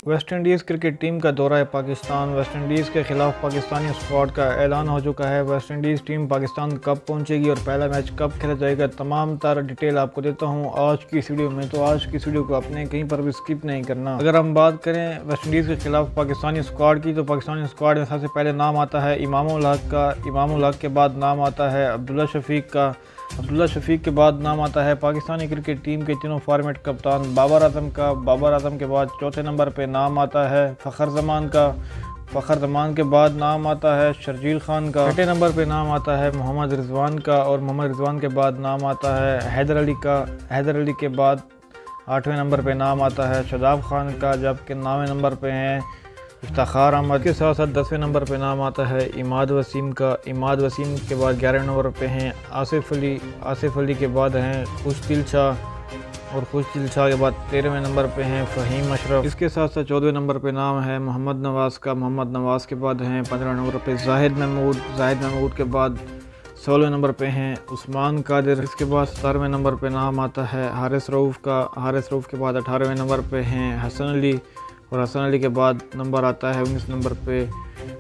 West Indies cricket team کا دورہ Pakistan. West Indies کے خلاف پاکستانی اسکواڈ کا اعلان ہو چکا ہے۔ ویسٹ انڈیز ٹیم پاکستان کب پہنچے گی اور پہلا میچ کب کھیلا جائے گا، تمام تر ڈیٹیل آپ کو دیتا ہوں آج کی اس ویڈیو میں۔ تو آج کی اس ویڈیو کو آپ نے کہیں پر بھی سکپ نہیں کرنا۔ اگر ہم بات کریں ویسٹ انڈیز کے خلاف پاکستانی اسکواڈ کی، تو پاکستانی اسکواڈ میں سب سے پہلے نام آتا ہے امام الحق کا۔ امام الحق کے بعد نام آتا ہے عبداللہ شفیق کا۔ عبداللہ شفیق کے بعد نام آتا ہے پاکستانی کرکٹ ٹیم کے تینوں فارمیٹ کپتان بابر اعظم کا۔ بابر اعظم کے بعد چوتھے نمبر پہ نام آتا ہے فخر زمان کا۔ فخر زمان کے بعد نام آتا ہے شرجیل خان کا۔ چھٹے نمبر پہ نام آتا ہے محمد رضوان کا، اور محمد رضوان کے بعد نام آتا ہے حیدر علی کا۔ حیدر علی کے بعد آٹھویں نمبر پہ نام آتا ہے شاداب خان کا، جبکہ 9ویں نمبر پہ ہیں افتخار احمد کے ساتھ ساتھ 10ویں نمبر پہ نام آتا ہے اماد وسیم کا۔ اماد وسیم کے بعد 11ویں نمبر پہ ہیں آصف علی۔ آصف علی کے بعد ہیں خوش دل شاہ، اور خوش دل شاہ کے بعد 13ویں نمبر پہ ہیں فہیم اشرف۔ اس کے ساتھ ساتھ 14ویں نمبر پہ نام ہے محمد نواز کا۔ محمد نواز کے بعد ہیں 15ویں نمبر پہ زاہد محمود۔ زاہد محمود کے بعد 16ویں نمبر پہ ہیں عثمان قادر۔ اس کے بعد 17ویں نمبر پہ نام آتا ہے حارث رؤف کا۔ حارث رؤف کے بعد 18ویں نمبر پہ ہیں حسن علی، اور حسن علی کے بعد نمبر آتا ہے 19 نمبر پہ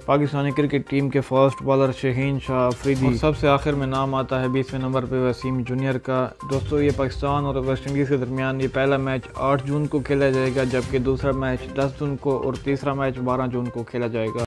پاکستانی کرکٹ ٹیم کے فاسٹ بالر شہین شاہ افریدی، اور سب سے آخر میں نام آتا ہے 20ویں نمبر پہ وسیم جونیئر کا۔ دوستو، یہ پاکستان اور ویسٹ انڈیز کے درمیان یہ پہلا میچ 8 جون کو کھیلا جائے گا، جبکہ دوسرا میچ 10 جون کو اور تیسرا میچ 12 جون کو کھیلا جائے گا۔